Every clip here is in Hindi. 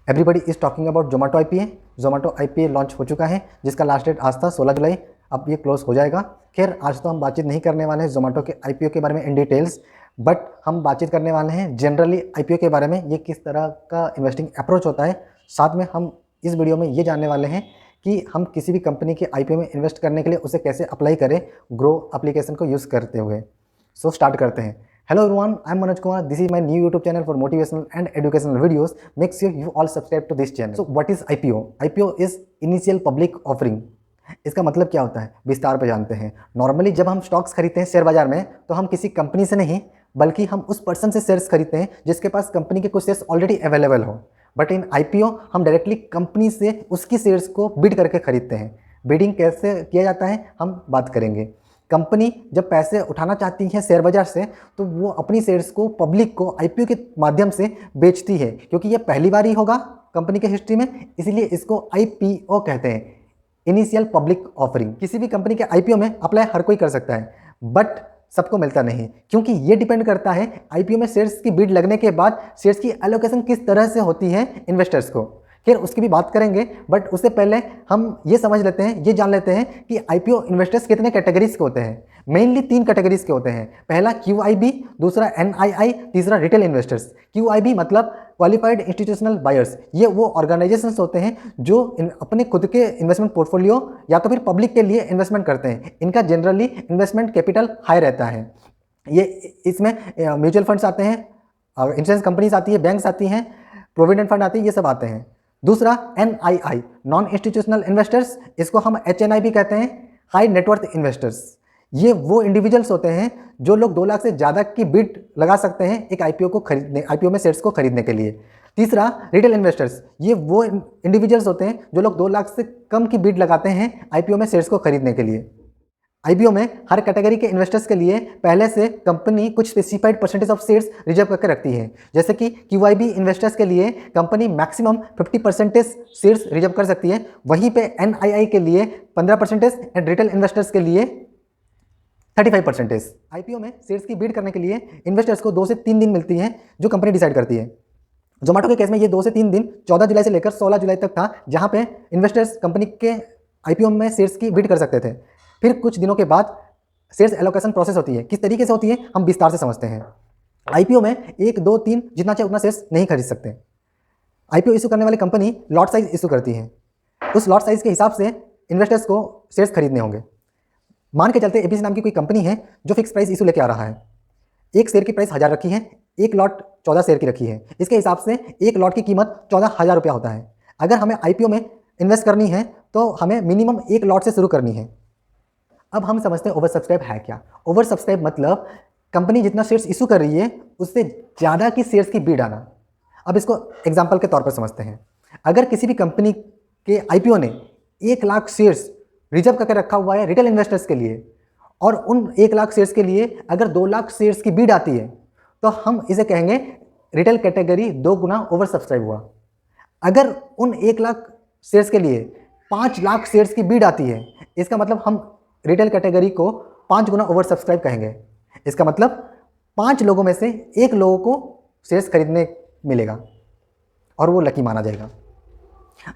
Everybody is talking about Zomato IPA. Zomato IPA launch हो चुका है जिसका लास्ट डेट आज था 16 जुलाई। अब ये क्लोज हो जाएगा। खैर आज तो हम बातचीत नहीं करने वाले हैं जोमेटो के आईपीओ के बारे में इन डिटेल्स, बट हम बातचीत करने वाले हैं जनरली आईपीओ के बारे में, ये किस तरह का इन्वेस्टिंग अप्रोच होता है। साथ में हम इस वीडियो में ये जानने वाले हैं कि हम किसी भी कंपनी के आईपीओ में इन्वेस्ट करने के लिए उसे कैसे अप्लाई करें ग्रो एप्लीकेशन को यूज़ करते हुए। सो स्टार्ट करते हैं। Hello everyone, I am Manoj Kumar. This is my new YouTube channel for motivational and educational videos. Make sure you all subscribe to this channel. So what is IPO? IPO is Initial Public Offering. इसका मतलब क्या होता है विस्तार पे जानते हैं। नॉर्मली जब हम स्टॉक्स खरीदते हैं शेयर बाजार में तो हम किसी कंपनी से नहीं बल्कि हम उस पर्सन से शेयर्स खरीदते हैं जिसके पास कंपनी के कुछ शेयर्स ऑलरेडी अवेलेबल हो। बट इन IPO हम डायरेक्टली कंपनी से उसकी शेयर्स को बिड करके खरीदते हैं। बिडिंग कैसे किया जाता है हम बात करेंगे। कंपनी जब पैसे उठाना चाहती है शेयर बाजार से तो वो अपनी शेयर्स को पब्लिक को आईपीओ के माध्यम से बेचती है, क्योंकि ये पहली बार ही होगा कंपनी के हिस्ट्री में, इसलिए इसको आईपीओ कहते हैं, इनिशियल पब्लिक ऑफरिंग। किसी भी कंपनी के आईपीओ में अप्लाई हर कोई कर सकता है बट सबको मिलता नहीं, क्योंकि ये डिपेंड करता है आईपीओ में शेयर्स की बिड लगने के बाद शेयर्स की एलोकेशन किस तरह से होती है इन्वेस्टर्स को। खैर उसकी भी बात करेंगे, बट उससे पहले हम ये समझ लेते हैं, ये जान लेते हैं कि आईपीओ इन्वेस्टर्स कितने कैटेगरीज के होते हैं। मेनली 3 कैटेगरीज के होते हैं। पहला QIB, दूसरा NII, तीसरा रिटेल इन्वेस्टर्स। QIB मतलब क्वालिफाइड इंस्टीट्यूशनल बायर्स। ये वो ऑर्गेनाइजेशंस होते हैं जो अपने खुद के इन्वेस्टमेंट पोर्टफोलियो या तो फिर पब्लिक के लिए इन्वेस्टमेंट करते हैं। इनका जनरली इन्वेस्टमेंट कैपिटल हाई रहता है। ये इसमें म्यूचुअल फंड्स आते हैं, इंश्योरेंस कंपनीज आती है, बैंक्स आती हैं, प्रोविडेंट फंड आती है, ये सब आते हैं। दूसरा NII, नॉन इंस्टीट्यूशनल इन्वेस्टर्स, इसको हम HNI भी कहते हैं, हाई नेटवर्थ इन्वेस्टर्स। ये वो इंडिविजुअल्स होते हैं जो लोग 2 लाख से ज़्यादा की बिड लगा सकते हैं एक आईपीओ को खरीदने, आईपीओ में शेयर्स को खरीदने के लिए। तीसरा रिटेल इन्वेस्टर्स, ये वो इंडिविजुअल्स होते हैं जो लोग 2 लाख से कम की बिड लगाते हैं आईपीओ में शेयर्स को खरीदने के लिए। आईपीओ में हर कैटेगरी के इन्वेस्टर्स के लिए पहले से कंपनी कुछ specified percentage of shares reserve करके रखती है। जैसे कि QIB इन्वेस्टर्स के लिए कंपनी मैक्सिमम 50% शेयर्स रिजर्व कर सकती है, वहीं पे NII के लिए 15% एंड रिटेल इन्वेस्टर्स के लिए 35%। आईपीओ में शेयर्स की बिड करने के लिए इन्वेस्टर्स को 2 से 3 दिन मिलती है जो कंपनी डिसाइड करती है। जोमेटो के केस में ये 2 से 3 दिन 14 जुलाई से लेकर 16 जुलाई तक था, जहाँ पे इन्वेस्टर्स कंपनी के आईपीओ में शेयर्स की बिड कर सकते थे। फिर कुछ दिनों के बाद शेयर्स एलोकेशन प्रोसेस होती है। किस तरीके से होती है हम विस्तार से समझते हैं। आईपीओ में 1, 2, 3 जितना चाहे उतना शेयर्स नहीं खरीद सकते। आईपीओ इशू करने वाली कंपनी लॉट साइज इशू करती है। उस लॉट साइज के हिसाब से इन्वेस्टर्स को शेयर्स खरीदने होंगे। मान के चलते ABC नाम की कोई कंपनी है जो फिक्स प्राइस इशू लेके आ रहा है। एक शेयर की प्राइस 1000 रखी है, एक लॉट 14 शेयर की रखी है। इसके हिसाब से एक लॉट की कीमत 14,000 रुपया होता है। अगर हमें आईपीओ में इन्वेस्ट करनी है तो हमें मिनिमम एक लॉट से शुरू करनी है। अब हम समझते हैं ओवर सब्सक्राइब है क्या। ओवर सब्सक्राइब मतलब कंपनी जितना शेयर्स इशू कर रही है उससे ज़्यादा की शेयर्स की बिड आना। अब इसको एग्जांपल के तौर पर समझते हैं। अगर किसी भी कंपनी के आईपीओ ने 1 लाख शेयर्स रिजर्व करके रखा हुआ है रिटेल इन्वेस्टर्स के लिए, और उन 1 लाख शेयर्स के लिए अगर 2 लाख शेयर्स की बिड आती है तो हम इसे कहेंगे रिटेल कैटेगरी 2 गुना ओवर सब्सक्राइब हुआ। अगर उन 1 लाख शेयर्स के लिए 5 लाख शेयर्स की बिड आती है, इसका मतलब हम रिटेल कैटेगरी को 5 गुना ओवर सब्सक्राइब कहेंगे। इसका मतलब 5 लोगों में से 1 लोगों को शेयर्स खरीदने मिलेगा और वो लकी माना जाएगा।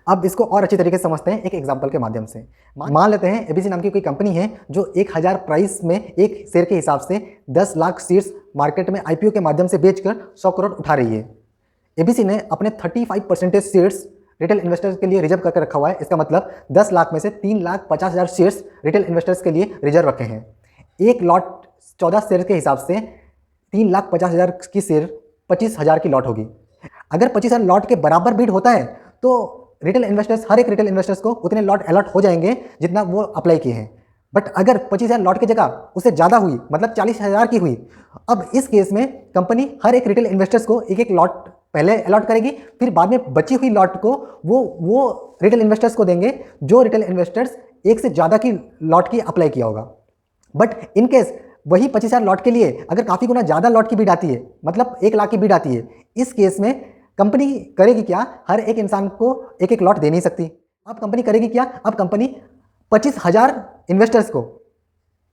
अब इसको और अच्छी तरीके से समझते हैं एक एग्जांपल के माध्यम से। मान लेते हैं ABC नाम की कोई कंपनी है जो 1000 प्राइस में एक शेयर के हिसाब से 10 लाख शेयर्स मार्केट में आईपीओ के माध्यम से बेचकर 100 करोड़ उठा रही है। ABC ने अपने 35% शेयर्स रिटेल इन्वेस्टर्स के लिए रिजर्व करके रखा हुआ है। इसका मतलब 10 लाख में से 3,50,000 शेयर्स रिटेल इन्वेस्टर्स के लिए रिजर्व रखे हैं। एक लॉट 14 शेयर के हिसाब से 3,50,000 की शेयर 25,000 की लॉट होगी। अगर 25,000 लॉट के बराबर बिड होता है तो रिटेल इन्वेस्टर्स, हर एक रिटेल इन्वेस्टर्स को उतने लॉट अलॉट हो जाएंगे जितना वो अप्लाई किए हैं। बट अगर 25,000 लॉट की जगह उससे ज़्यादा हुई, मतलब 40,000 की हुई, अब इस केस में कंपनी हर एक रिटेल इन्वेस्टर्स को एक लॉट पहले अलॉट करेगी, फिर बाद में बची हुई लॉट को वो रिटेल इन्वेस्टर्स को देंगे जो रिटेल इन्वेस्टर्स एक से ज़्यादा की लॉट की अप्लाई किया होगा। बट इन केस वही 25,000 लॉट के लिए अगर काफ़ी गुना ज़्यादा लॉट की बिड आती है, मतलब 1 लाख की बिड आती है, इस केस में कंपनी करेगी क्या, हर एक इंसान को एक लॉट दे नहीं सकती। अब कंपनी करेगी क्या, अब कंपनी 25,000 इन्वेस्टर्स को,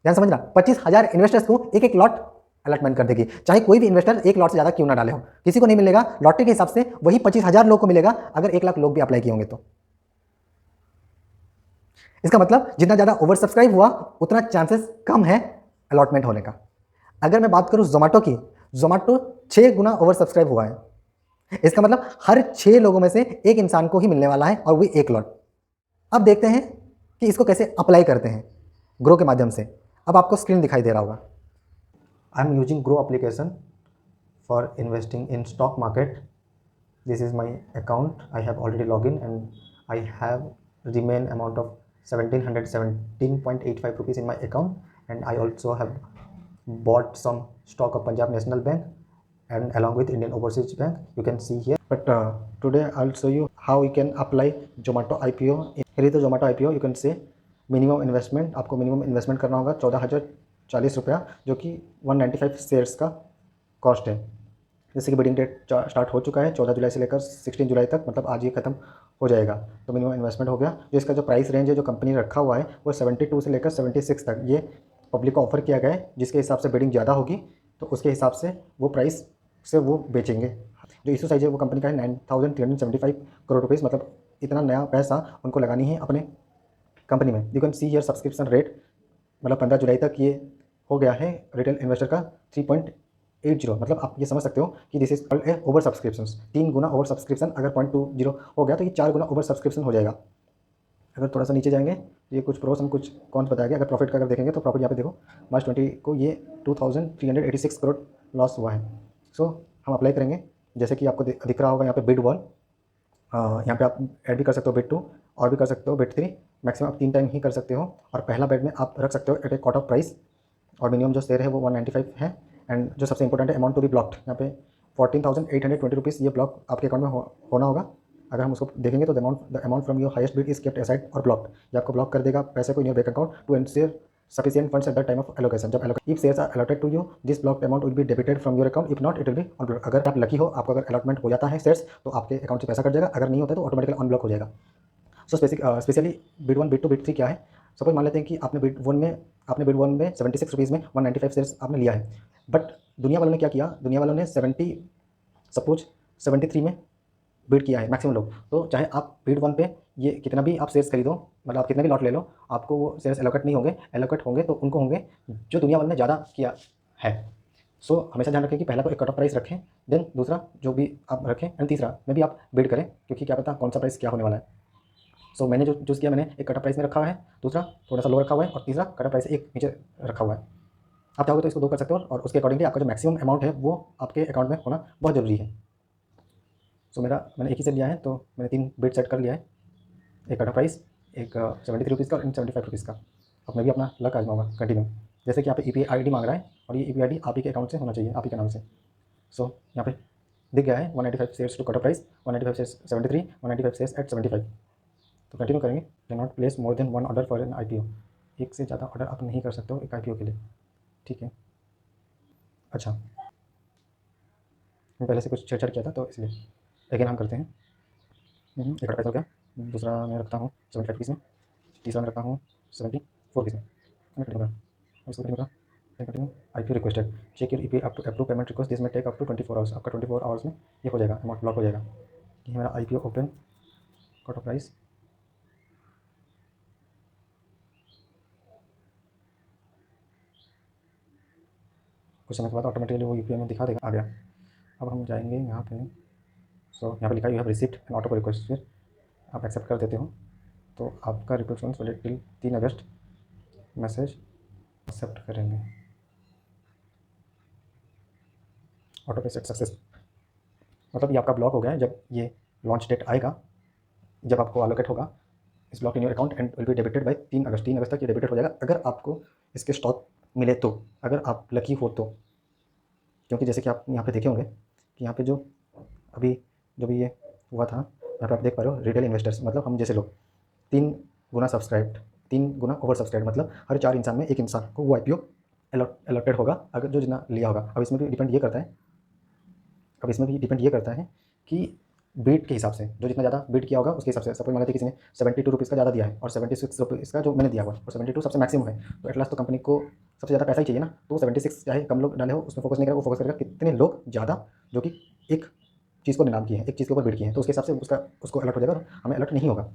ध्यान समझना, 25,000 इन्वेस्टर्स को एक लॉट अलॉटमेंट कर देगी। चाहे कोई भी इन्वेस्टर 1 लॉट से ज़्यादा क्यों ना डाले हो, किसी को नहीं मिलेगा। लॉटरी के हिसाब से वही 25,000 लोग को मिलेगा अगर 1 लाख लोग भी अप्लाई किए होंगे तो। इसका मतलब जितना ज़्यादा ओवर सब्सक्राइब हुआ उतना चांसेस कम है अलॉटमेंट होने का। अगर मैं बात करूँ जोमेटो की, जोमेटो 6 गुना ओवर सब्सक्राइब हुआ है। इसका मतलब हर 6 लोगों में से एक इंसान को ही मिलने वाला है और वही 1 लॉट। अब देखते हैं कि इसको कैसे अप्लाई करते हैं ग्रो के माध्यम से। अब आपको स्क्रीन दिखाई दे रहा होगा। I am using grow application for investing in stock market. This is my account, I have already log in and I have remain amount of 1717.85 rupees in my account and I also have bought some stock of Punjab National Bank and along with Indian Overseas Bank, you can see here. But today I'll show you how you can apply Zomato IPO. Here is the Zomato IPO. You can see minimum investment, आपको मिनिमम इन्वेस्टमेंट करना होगा 14,040 रुपया, जो कि 195 शेयर्स का कॉस्ट है। जैसे कि बिडिंग डेट स्टार्ट हो चुका है 14 जुलाई से लेकर 16 जुलाई तक, मतलब आज ये खत्म हो जाएगा। तो मिनिमम इन्वेस्टमेंट हो गया। जो इसका जो प्राइस रेंज है जो कंपनी ने रखा हुआ है वो 72 से लेकर 76 तक ये पब्लिक को ऑफर किया गया है। जिसके हिसाब से बिडिंग ज़्यादा होगी तो उसके हिसाब से वो प्राइस से वो बेचेंगे। जो इशू साइज है वो कंपनी का है 9,375 करोड़ रुपीज़, मतलब इतना नया पैसा उनको लगानी है अपने कंपनी में। You can see here subscription rate, मतलब 15 जुलाई तक ये हो गया है रिटेल इन्वेस्टर का 3.80। मतलब आप ये समझ सकते हो कि this is called a over subscription. 3 Guna over subscription अगर 0.20 हो गया तो ये 4 गुना ओवर सब्सक्रिप्शन हो जाएगा। अगर थोड़ा सा नीचे जाएंगे तो ये कुछ प्रोस एंड कुछ कॉन्स बताया गया। अगर प्रॉफिट का अगर देखेंगे तो प्रॉफिट यहाँ पे देखो मार्च 20 को ये 2,386 करोड़ लॉस हुआ है। सो हम अप्लाई करेंगे। जैसे कि आपको दिख रहा होगा यहाँ पे बिड 1, यहाँ पे आप ऐड भी कर सकते हो बिड 2 और भी कर सकते हो बिड 3। मैक्सिमम आप 3 टाइम ही कर सकते हो और पहला बेड में आप रख सकते हो एट ए कट ऑफ प्राइस और मिनिमम जो शेयर है वो 195 है। एंड जो सबसे इंपॉर्टेंट है अमाउंट टू बी ब्लॉक्ड, यहाँ पे 14,820 रुपीज़ ये ब्लॉक आपके अकाउंट में होना होगा। अगर हम उसको देखेंगे तो the amount from your highest bid is kept aside और ब्लॉक्ड, ये आपको ब्लॉक कर देगा पैसे को in your bank account to ensure sufficient funds at the time of allocation. जब if shares are allotted to you this blocked amount will be debited from your account, if not it will be unblock. अगर आप लकी हो, आपको अगर अलॉटमेंट हो जाता है शेयर्स तो आपके अकाउंट से पैसा कट जाएगा, अगर नहीं होता है तो ऑटोमेटिकली अनब्लॉक हो जाएगा। So specially bid 1 bid 2 bid 3 क्या है। सपोज मान लेते हैं कि आपने बिड 1 में 76 रुपीज़ में 195 शेयर्स आपने लिया है। बट दुनिया वालों ने क्या किया, दुनिया वालों ने 73 में बिड किया है मैक्सिमम लोग। तो चाहे आप बिड 1 पे ये कितना भी आप शेयर्स खरीदो, मतलब आप कितने भी लॉट ले लो, आपको वो शेयर्स एलोकेट नहीं होंगे। एलोकेट होंगे तो उनको होंगे जो दुनिया वालों ने ज़्यादा किया है। सो हमेशा ध्यान रखें कि पहला तो एक कट ऑफ प्राइस रखें, देन दूसरा जो भी आप रखें, एंड तीसरा में भी आप बिड करें, क्योंकि क्या पता कौन सा प्राइस क्या होने वाला है। सो मैंने जो चूज़ किया, मैंने एक कट ऑफ प्राइस में रखा हुआ है, दूसरा थोड़ा सा लो रखा हुआ है और तीसरा कट ऑफ प्राइस एक नीचे रखा हुआ है। आप चाहोगे तो इसको 2 कर सकते हो और उसके अकॉर्डिंगली आपका जो मैक्सिमम अमाउंट है वो आपके अकाउंट में होना बहुत ज़रूरी है। सो मैंने एक ही से लिया है तो मैंने 3 बिड सेट कर लिया है, एक कट ऑफ प्राइस, एक 73 रुपीज़ का और 75 रुपीज़ का। अब मैं भी अपना लक आजमाऊंगा कंटिन्यू। जैसे कि यहाँ पे EPI ID मांग रहा है और ये EPI ID आप ही के अकाउंट से होना चाहिए, आप ही के नाम से। सो यहाँ पे दिख गया है 195 shares to cut off price, 195 shares 73, 195 shares at 75। तो कंटिन्यू करेंगे। Can not place more than 1 order for an IPO, एक से ज़्यादा ऑर्डर आप नहीं कर सकते हो एक IPO के लिए, ठीक है। अच्छा, मैं पहले से कुछ छेड़छाड़ किया था तो इसलिए अगेन हम करते हैं। एक पैसा हो गया, दूसरा मैं रखता हूँ 75 रुपीज़ में, तीसरा मैं रखता हूँ 74 रुपीज़ में। IPO requested, check your EPI up to approve payment request, this may take up to 24 hours. आपका 24 आवर्स में ये हो जाएगा, अमाउंट ब्लॉक हो जाएगा। ये मेरा IPO open, cut off price, कुछ समय के बाद ऑटोमेटिकली वो UPI में दिखा देगा, आ गया। अब हम जाएंगे यहाँ पे। सो यहाँ पे लिखा you have received an auto request, फिर आप एक्सेप्ट कर देते हो तो आपका रिक्वेस्ट वैलिड टिल 3 अगस्त, मैसेज एक्सेप्ट करेंगे। ऑटो पे सेट सक्सेस, मतलब ये आपका ब्लॉक हो गया है। जब ये लॉन्च डेट आएगा, जब आपको अलोकेट होगा इस block in your account and will be debited bye 3 अगस्त। 3 अगस्त तक ये डेबिटेड हो जाएगा अगर आपको इसके स्टॉक मिले तो, अगर आप लकी हो तो। क्योंकि जैसे कि आप यहाँ पे देखे होंगे कि यहाँ पे जो अभी जो भी ये हुआ था, यहाँ पे आप देख पा रहे हो रिटेल इन्वेस्टर्स, मतलब हम जैसे लोग 3 गुना सब्सक्राइब्ड, 3 गुना ओवर सब्सक्राइब, मतलब हर 4 इंसान में एक इंसान को वो IPO अलॉटेड होगा अगर जो जितना लिया होगा। अब इसमें भी डिपेंड ये करता है कि बीट के हिसाब से, जो जितना ज़्यादा बीट किया होगा उसके हिसाब से। सपोज मान लेते किसी ने 72 रुपीज़ का ज़्यादा दिया है और 76 रुपीज़ का जो मैंने दिया हुआ है, और 72 सबसे मैक्सिमम है, तो एट लास्ट तो कंपनी को सबसे ज़्यादा पैसा ही चाहिए ना। तो 76 चाहे कम लोग डाले हो उसमें फोकस नहीं करेगा, वो फोकस करेगा कितने लोग ज़्यादा जो कि एक चीज़ को निलाम किए हैं, एक चीज़ के ऊपर बीट किए हैं, तो उसके हिसाब से उसको अलर्ट हो जाएगा और हमें अलर्ट नहीं होगा।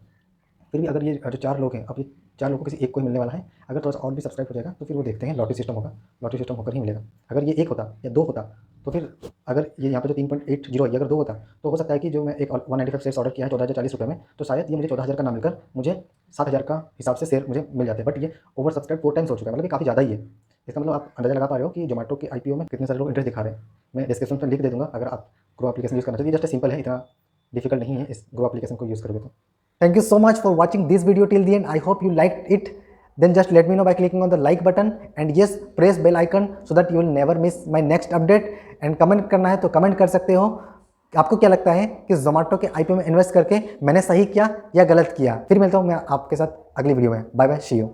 फिर भी अगर ये जो 4 लोग हैं, अब ये 4 लोगों को किसी एक को ही मिलने वाला है, अगर थोड़ा सा और भी सब्सक्राइब हो जाएगा तो फिर वो देखते हैं लॉटरी सिस्टम होगा, लॉटरी सिस्टम होकर ही मिलेगा। अगर ये 1 होता या 2 होता तो फिर अगर ये यहाँ पे जो 3.80 है, अगर 2 होता तो हो सकता है कि जो मैं एक 195 शेयर्स ऑर्डर किया है 14,040 रुपये में, तो शायद ये मुझे 14,000 का ना मिलकर मुझे 7,000 का हिसाब से शेयर मुझे मिल जाते। बट ये ओवर सब्सक्राइब 4 टाइम्स हो चुका है, मतलब ये काफ़ी ज़्यादा ही है। इसका मतलब आप अंदाजा लगा पा रहे हो कि जोमेटो के IPO में कितने सारे लोग इंटरेस्ट दिखा रहे हैं। मैं डिस्क्रिप्शन में लिंक दे दूँगा, अगर आप ग्रो एप्लीकेशन यूज़ करना चाहिए। जस्ट सिंपल है, इतना डिफिकल्ट नहीं है इस ग्रो एप्लीकेशन को यूज़ करोगे तो। Thank you so much for watching this video till the end. I hope you liked it. Then just let me know by clicking on the like button, and yes, press bell icon so that you will never miss my next update. And comment करना है तो कमेंट कर सकते हो, आपको क्या लगता है कि जोमेटो के IPO में इन्वेस्ट करके मैंने सही किया या गलत किया। फिर मिलता हूँ मैं आपके साथ अगली वीडियो में। Bye bye, see you.